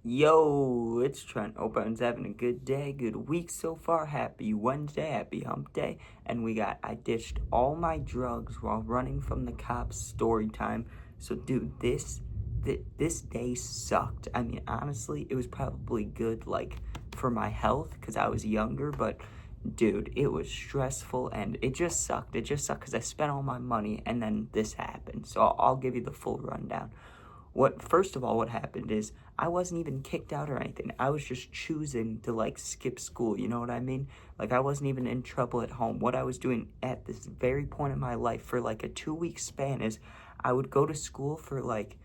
Yo, it's Trent. Hope everyone's having a good day, good week so far. Happy Wednesday, happy hump day. And I ditched all my drugs while running from the cops. Story time. So, dude, this day sucked. I mean, honestly, it was probably good, like, for my health because I was younger, but dude, it was stressful and it just sucked. It just sucked because I spent all my money and then this happened. So, I'll give you the full rundown. First of all, what happened is I wasn't even kicked out or anything. I was just choosing to like skip school. You know what I mean? Like I wasn't even in trouble at home. What I was doing at this very point in my life for like a 2 week span is I would go to school for like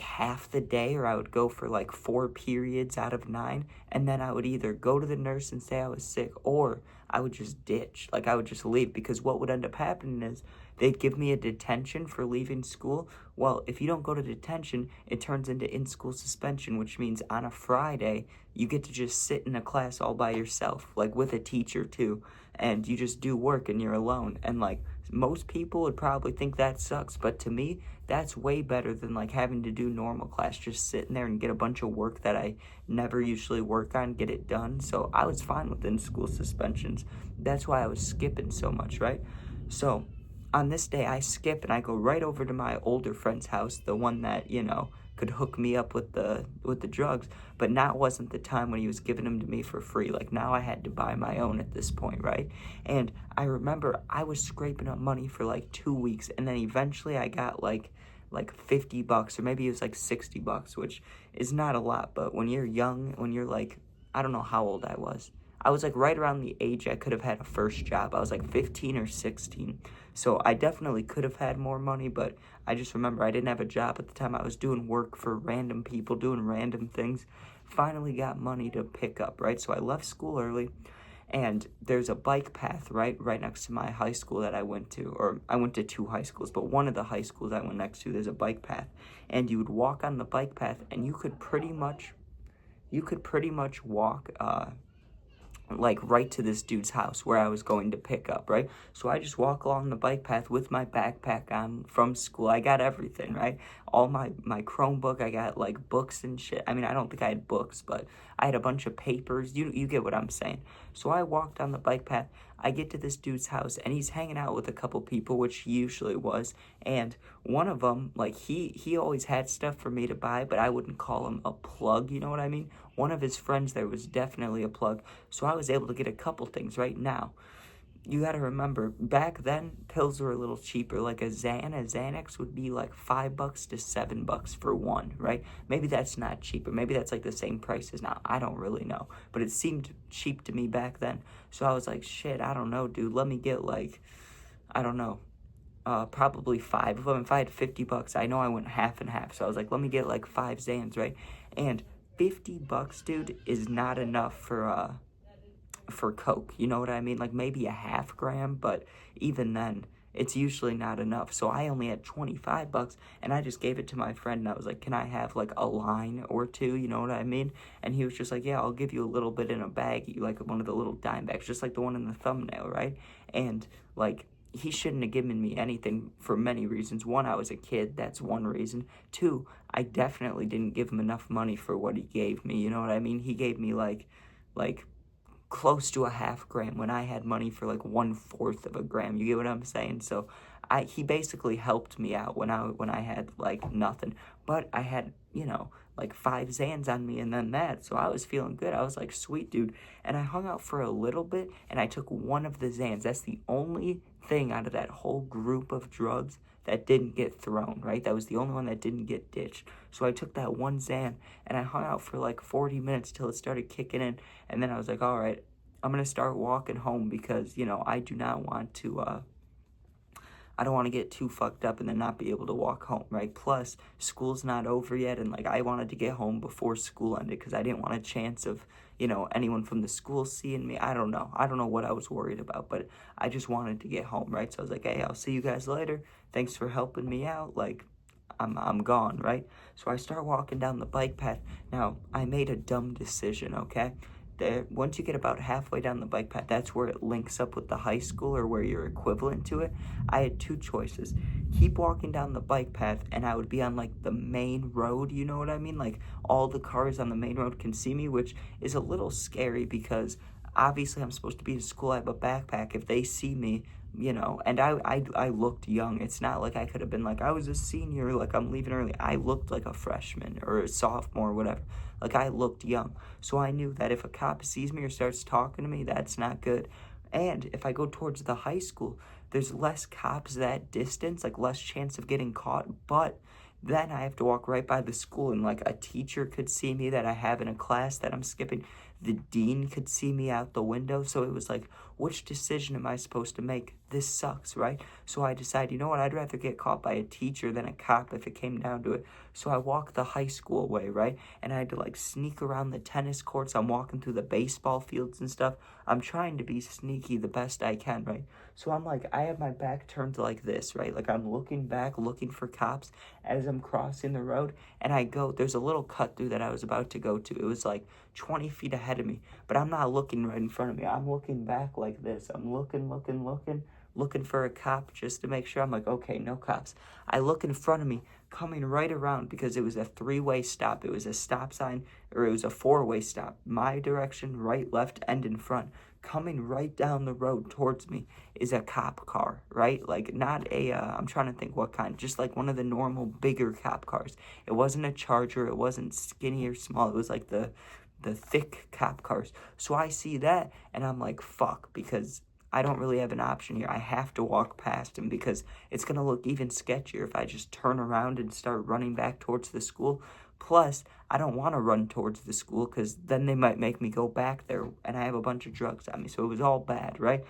half the day, or I would go for like 4 periods out of 9, and then I would either go to the nurse and say I was sick, or I would just ditch. Like I would just leave, because what would end up happening is they'd give me a detention for leaving school. Well, if you don't go to detention, it turns into in-school suspension, which means on a Friday, you get to just sit in a class all by yourself, like with a teacher too, and you just do work and you're alone. And like most people would probably think that sucks, but to me, that's way better than like having to do normal class, just sitting there and get a bunch of work that I never usually work on, get it done. So I was fine with in-school suspensions. That's why I was skipping so much, right? So on this day, I skip and I go right over to my older friend's house, the one that, could hook me up with the drugs. But now wasn't the time when he was giving them to me for free. Like now I had to buy my own at this point, right? And I remember I was scraping up money for like 2 weeks, and then eventually I got like $50, or maybe it was like $60, which is not a lot. But when you're young, when you're like, I don't know how old I was. I was like right around the age I could have had a first job. I was like 15 or 16. So I definitely could have had more money, but I just remember I didn't have a job at the time. I was doing work for random people, doing random things. Finally got money to pick up, right? So I left school early, and there's a bike path right next to my high school that I went to. Or I went to two high schools, but one of the high schools I went next to, there's a bike path, and you would walk on the bike path, and you could pretty much walk like right to this dude's house where I was going to pick up, right? So I just walk along the bike path with my backpack on from school. I got everything, right? All my Chromebook, I got like books and shit. I mean, I don't think I had books, but I had a bunch of papers. You get what I'm saying. So I walked on the bike path. I get to this dude's house, and he's hanging out with a couple people, which he usually was. And one of them, like he always had stuff for me to buy, but I wouldn't call him a plug, you know what I mean? One of his friends there was definitely a plug. So I was able to get a couple things right now. You got to remember, back then, pills were a little cheaper. Like a Xanax would be like $5 to $7 for one, right? Maybe that's not cheaper. Maybe that's like the same price as now. I don't really know. But it seemed cheap to me back then. So I was like, shit, I don't know, dude. Let me get like, I don't know, probably five of them. If I had $50, I know I went half and half. So I was like, let me get like 5 Xans, right? And $50, dude, is not enough for Coke. You know what I mean? Like maybe a half gram, but even then, it's usually not enough. So I only had $25, and I just gave it to my friend, and I was like, can I have like a line or two? You know what I mean? And he was just like, yeah, I'll give you a little bit in a baggie, like one of the little dime bags, just like the one in the thumbnail, right? And like, he shouldn't have given me anything for many reasons. One, I was a kid. That's one reason. Two, I definitely didn't give him enough money for what he gave me. You know what I mean? He gave me like close to a half gram when I had money for like 1/4 of a gram. You get what I'm saying? So he basically helped me out when I had like nothing. But I had, like 5 Xans on me and then that. So I was feeling good. I was like, sweet dude. And I hung out for a little bit, and I took one of the Xans. That's the only thing out of that whole group of drugs that didn't get thrown, right? That was the only one that didn't get ditched. So I took that one Xan, and I hung out for like 40 minutes till it started kicking in. And then I was like, all right, I'm going to start walking home because, I do not want to, I don't want to get too fucked up and then not be able to walk home, right? Plus, school's not over yet, and like I wanted to get home before school ended because I didn't want a chance of, anyone from the school seeing me. I don't know. I don't know what I was worried about, but I just wanted to get home, right? So I was like, hey, I'll see you guys later. Thanks for helping me out. Like, I'm gone, right? So I start walking down the bike path. Now, I made a dumb decision, okay? there, once you get about halfway down the bike path, that's where it links up with the high school or where you're equivalent to it. I had two choices. Keep walking down the bike path and I would be on like the main road, you know what I mean? Like all the cars on the main road can see me, which is a little scary because obviously I'm supposed to be in school. I have a backpack. If they see me, and I looked young. It's not like I could have been like, I was a senior, like I'm leaving early. I looked like a freshman or a sophomore or whatever. Like I looked young. So I knew that if a cop sees me or starts talking to me, that's not good. And if I go towards the high school, there's less cops that distance, like less chance of getting caught. But then I have to walk right by the school and like a teacher could see me that I have in a class that I'm skipping. The dean could see me out the window. So it was like, which decision am I supposed to make? This sucks, right? So I decided, you know what? I'd rather get caught by a teacher than a cop if it came down to it. So I walked the high school way, right? And I had to like sneak around the tennis courts. I'm walking through the baseball fields and stuff. I'm trying to be sneaky the best I can, right? So I'm like, I have my back turned like this, right? Like I'm looking back, looking for cops as I'm crossing the road. And there's a little cut through that I was about to go to. It was like 20 feet ahead of me, but I'm not looking right in front of me. I'm looking back like this. I'm looking for a cop just to make sure. I'm like, okay, no cops. I look in front of me, coming right around because it was a three-way stop. It was a stop sign, or it was a four-way stop. My direction, right, left, and in front. Coming right down the road towards me is a cop car, right? Like not I'm trying to think what kind, just like one of the normal bigger cop cars. It wasn't a Charger. It wasn't skinny or small. It was like the thick cop cars. So I see that and I'm like, fuck, because I don't really have an option here. I have to walk past him because it's going to look even sketchier if I just turn around and start running back towards the school. Plus, I don't want to run towards the school because then they might make me go back there and I have a bunch of drugs on me. So it was all bad, right?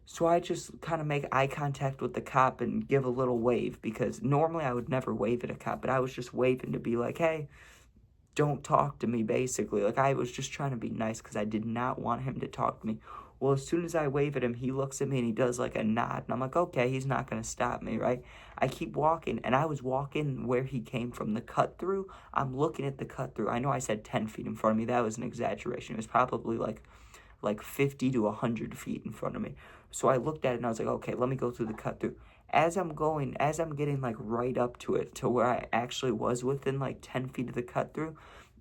So I just kind of make eye contact with the cop and give a little wave because normally I would never wave at a cop, but I was just waving to be like, hey, don't talk to me, basically. Like, I was just trying to be nice because I did not want him to talk to me. Well, as soon as I wave at him, he looks at me and he does like a nod. And I'm like, okay, he's not going to stop me, right? I keep walking, and I was walking where he came from, the cut through. I'm looking at the cut through. I know I said 10 feet in front of me. That was an exaggeration. It was probably like 50 to 100 feet in front of me. So I looked at it and I was like, okay, let me go through the cut through. As I'm getting like right up to it, to where I actually was within like 10 feet of the cut through,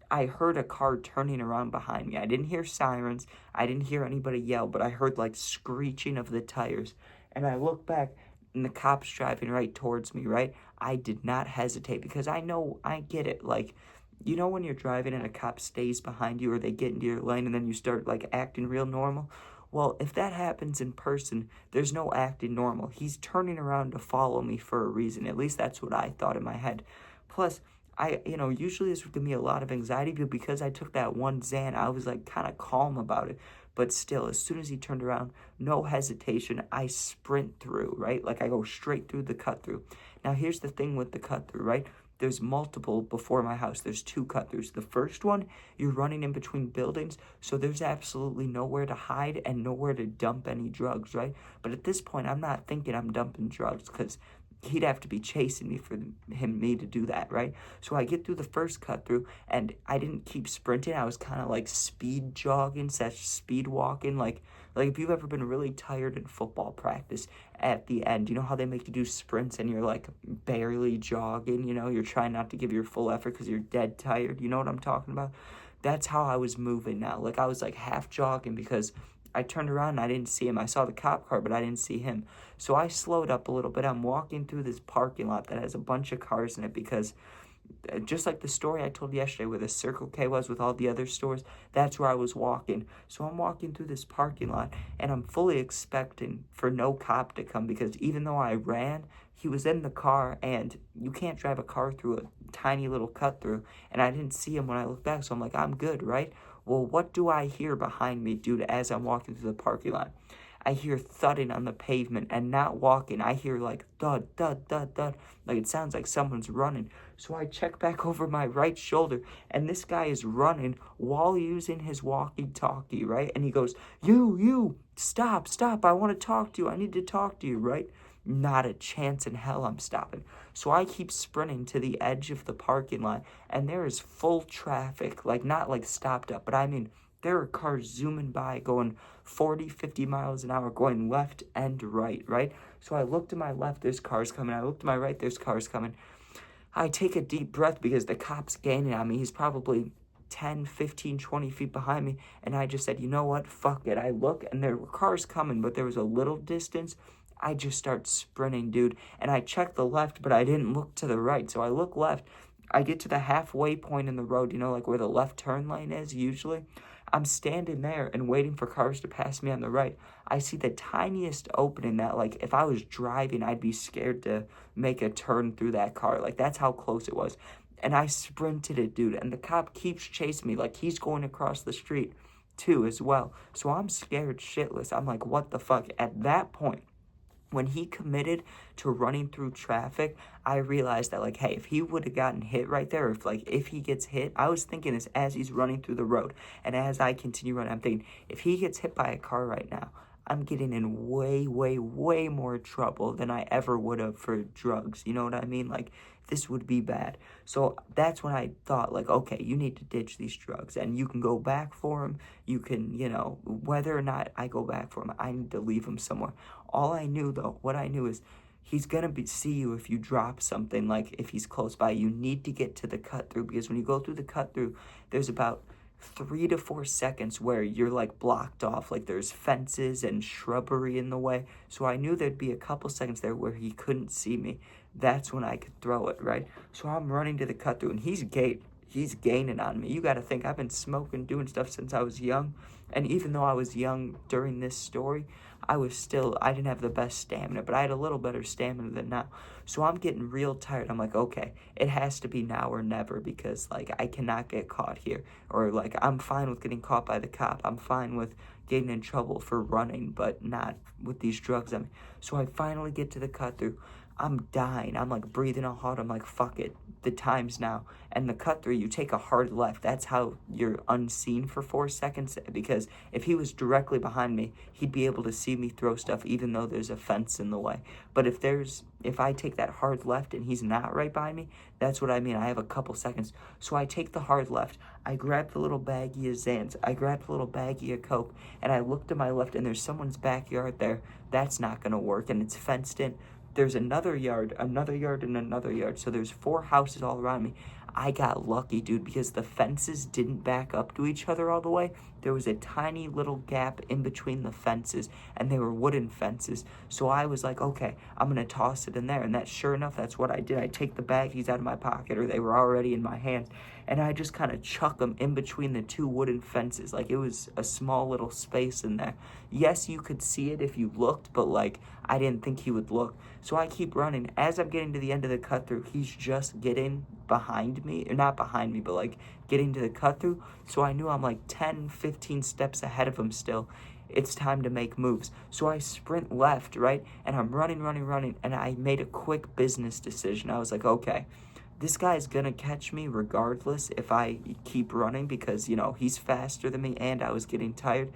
I heard a car turning around behind me. I didn't hear sirens. I didn't hear anybody yell, but I heard like screeching of the tires. And I look back and the cop's driving right towards me, right? I did not hesitate because I get it. Like, when you're driving and a cop stays behind you or they get into your lane and then you start like acting real normal? Well, if that happens in person, there's no acting normal. He's turning around to follow me for a reason. At least that's what I thought in my head. Plus, usually this would give me a lot of anxiety, but because I took that one Xan, I was like kind of calm about it. But still, as soon as he turned around, no hesitation, I sprint through, right? Like I go straight through the cut through. Now, here's the thing with the cut through, right? There's multiple before my house. There's two cut throughs. The first one, you're running in between buildings, so there's absolutely nowhere to hide and nowhere to dump any drugs, right? But at this point, I'm not thinking I'm dumping drugs because he'd have to be chasing me for me to do that, right? So I get through the first cut through, and I didn't keep sprinting. I was kind of like speed jogging, speed walking, like if you've ever been really tired in football practice at the end, you know how they make you do sprints and you're like barely jogging, you're trying not to give your full effort because you're dead tired. You know what I'm talking about? That's how I was moving now. Like I was like half jogging because I turned around and I didn't see him. I saw the cop car, but I didn't see him. So I slowed up a little bit. I'm walking through this parking lot that has a bunch of cars in it because just like the story I told yesterday where the Circle K was with all the other stores, that's where I was walking. So I'm walking through this parking lot and I'm fully expecting for no cop to come because even though I ran, he was in the car and you can't drive a car through a tiny little cut through, and I didn't see him when I looked back. So I'm like, I'm good, right? Well, what do I hear behind me, dude, as I'm walking through the parking lot? I hear thudding on the pavement and not walking. I hear like thud, thud, thud, thud. Like it sounds like someone's running. So I check back over my right shoulder and this guy is running while using his walkie-talkie, right? And he goes, you, stop. I want to talk to you. I need to talk to you, right? Not a chance in hell I'm stopping. So I keep sprinting to the edge of the parking lot and there is full traffic, like not like stopped up, but I mean There are cars zooming by, going 40, 50 miles an hour, going left and right, right? So I look to my left, there's cars coming. I look to my right, there's cars coming. I take a deep breath because the cop's gaining on me. He's probably 10, 15, 20 feet behind me. And I just said, you know what? Fuck it. I look and there were cars coming, but there was a little distance. I just start sprinting, dude. And I checked the left, but I didn't look to the right. So I look left. I get to the halfway point in the road, like where the left turn lane is usually. I'm standing there and waiting for cars to pass me on the right. I see the tiniest opening that, like, if I was driving, I'd be scared to make a turn through that car. Like, that's how close it was. And I sprinted it, dude. And the cop keeps chasing me. Like, he's going across the street, too, as well. So I'm scared shitless. I'm like, what the fuck? At that point, when he committed to running through traffic, I realized that, like, hey, if he would have gotten hit right there, if he gets hit, I was thinking this as he's running through the road. And as I continue running, I'm thinking, if he gets hit by a car right now, I'm getting in way, way, way more trouble than I ever would have for drugs. You know what I mean? Like, this would be bad. So that's when I thought, like, okay, you need to ditch these drugs and you can go back for them. You can, whether or not I go back for him, I need to leave him somewhere. All I knew, though, what I knew is he's going to see you if you drop something, like if he's close by. You need to get to the cut through because when you go through the cut through, there's about 3 to 4 seconds where you're like blocked off, like there's fences and shrubbery in the way. So I knew there'd be a couple seconds there where he couldn't see me. That's when I could throw it, right? So I'm running to the cut through and he's gaining on me. You got to think, I've been smoking, doing stuff since I was young. And even though I was young during this story, I didn't have the best stamina, but I had a little better stamina than now. So I'm getting real tired. I'm like, okay, it has to be now or never because, like, I cannot get caught here. Or, like, I'm fine with getting caught by the cop. I'm fine with getting in trouble for running, but not with these drugs on me. So I finally get to the cut through. I'm dying. I'm like breathing all hard. I'm like, fuck it. The time's now. And the cut through, you take a hard left. That's how you're unseen for 4 seconds. Because if he was directly behind me, he'd be able to see me throw stuff even though there's a fence in the way. But if I take that hard left and he's not right by me, that's what I mean. I have a couple seconds. So I take the hard left. I grab the little baggie of Xans. I grab the little baggie of Coke. And I look to my left and there's someone's backyard there. That's not going to work. And it's fenced in. There's another yard, and another yard. So there's 4 houses all around me. I got lucky, dude, because the fences didn't back up to each other all the way. There was a tiny little gap in between the fences, and they were wooden fences. So I was like, okay, I'm going to toss it in there. And sure enough, that's what I did. I take the baggies out of my pocket, or they were already in my hands, and I just kind of chuck them in between the 2 wooden fences. Like, it was a small little space in there. Yes, you could see it if you looked, but, like, I didn't think he would look. So I keep running. As I'm getting to the end of the cut through, he's just getting behind me, or not behind me, but like getting to the cut through. So I knew I'm like 10, 15 steps ahead of him still. It's time to make moves. So I sprint left, right? And I'm running. And I made a quick business decision. I was like, okay, this guy's gonna catch me regardless if I keep running because, he's faster than me and I was getting tired.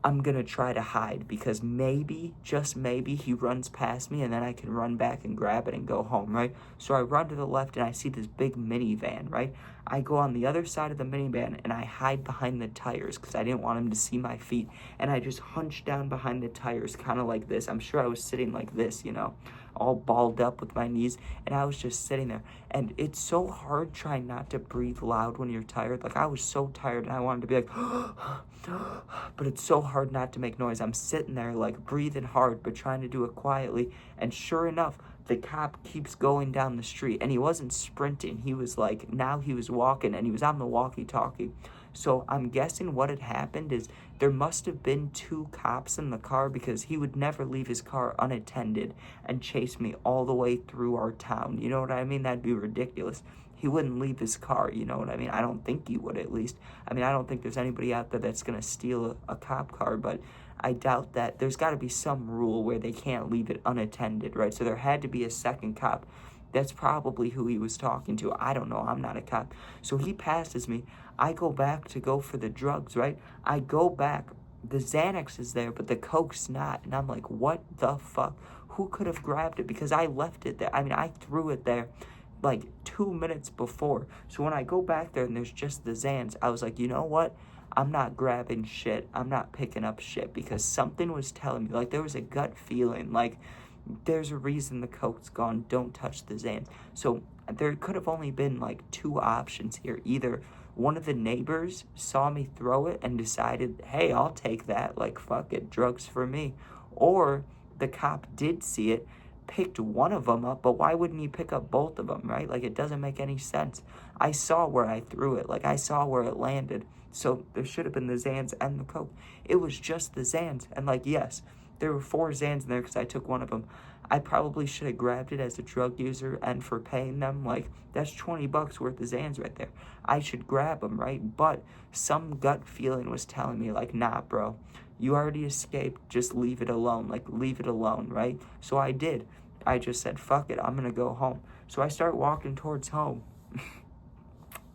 I'm going to try to hide because maybe, just maybe, he runs past me and then I can run back and grab it and go home, right? So I run to the left and I see this big minivan, right? I go on the other side of the minivan and I hide behind the tires because I didn't want him to see my feet. And I just hunch down behind the tires, kind of like this. I'm sure I was sitting like this, all balled up with my knees. And I was just sitting there. And it's so hard trying not to breathe loud when you're tired. Like, I was so tired and I wanted to be like, but it's so hard not to make noise. I'm sitting there, like, breathing hard, but trying to do it quietly. And sure enough, the cop keeps going down the street, and he wasn't sprinting. He was like, now he was walking, and he was on the walkie-talkie. So I'm guessing what had happened is there must have been 2 cops in the car because he would never leave his car unattended and chase me all the way through our town. You know what I mean? That'd be ridiculous. He wouldn't leave his car, you know what I mean? I don't think he would, at least. I mean, I don't think there's anybody out there that's going to steal a cop car, but I doubt that. There's got to be some rule where they can't leave it unattended, right? So there had to be a second cop. That's probably who he was talking to. I don't know. I'm not a cop. So he passes me. I go back to go for the drugs, right? I go back. The Xanax is there, but the Coke's not. And I'm like, what the fuck? Who could have grabbed it? Because I left it there. I mean, I threw it there like 2 minutes before. So when I go back there and there's just the Xans, I was like, you know what? I'm not grabbing shit. I'm not picking up shit, because something was telling me, like, there was a gut feeling, like, there's a reason the coke's gone. Don't touch the Zans. So there could have only been like two options here. Either one of the neighbors saw me throw it and decided, hey, I'll take that. Like, fuck it, drugs for me. Or the cop did see it, picked one of them up, but why wouldn't he pick up both of them, right? Like, it doesn't make any sense. I saw where I threw it. Like, I saw where it landed. So there should have been the Zans and the coke. It was just the Zans. And, like, yes, there were 4 Zans in there because I took one of them. I probably should have grabbed it as a drug user, and for paying them, like, that's $20 worth of Zans right there. I should grab them, right? But some gut feeling was telling me, like, nah, bro, you already escaped. Just leave it alone. Like, leave it alone, right? So I did. I just said, fuck it, I'm gonna go home. So I start walking towards home.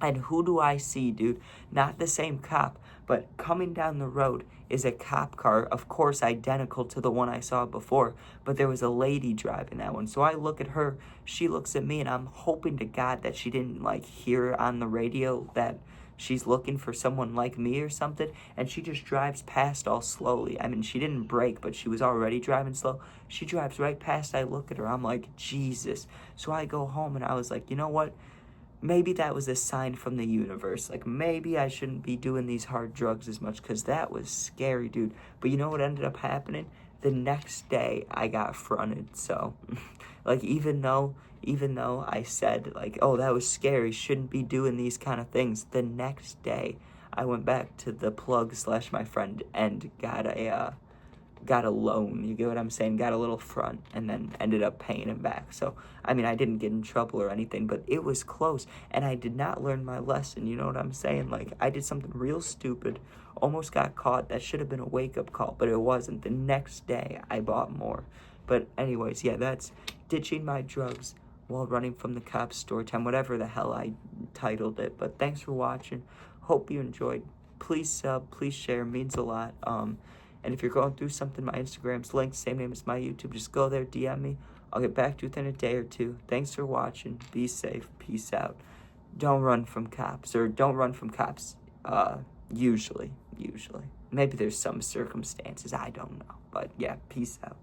And who do I see, dude? Not the same cop, but coming down the road is a cop car, of course identical to the one I saw before, but there was a lady driving that one. So I look at her, she looks at me, and I'm hoping to God that she didn't, like, hear on the radio that she's looking for someone like me or something, and she just drives past all slowly. I mean, she didn't brake, but she was already driving slow. She drives right past. I look at her, I'm like, Jesus. So I go home, and I was like, you know what? Maybe that was a sign from the universe. Like, maybe I shouldn't be doing these hard drugs as much, because that was scary, dude. But you know what ended up happening? The next day, I got fronted. So, like, even though I said, like, oh, that was scary, shouldn't be doing these kind of things, the next day, I went back to the plug / my friend and got a loan, you get what I'm saying, got a little front, and then ended up paying him back. So, I mean, I didn't get in trouble or anything, but it was close, and I did not learn my lesson, you know what I'm saying? Like, I did something real stupid, almost got caught. That should have been a wake-up call, but it wasn't. The next day, I bought more. But anyways, yeah, that's ditching my drugs while running from the cops, story time, whatever the hell I titled it. But thanks for watching. Hope you enjoyed. Please sub, please share, means a lot. And if you're going through something, my Instagram's linked, same name as my YouTube. Just go there, DM me. I'll get back to you within a day or two. Thanks for watching. Be safe. Peace out. Don't run from cops, or don't run from cops, usually. Maybe there's some circumstances, I don't know. But yeah, peace out.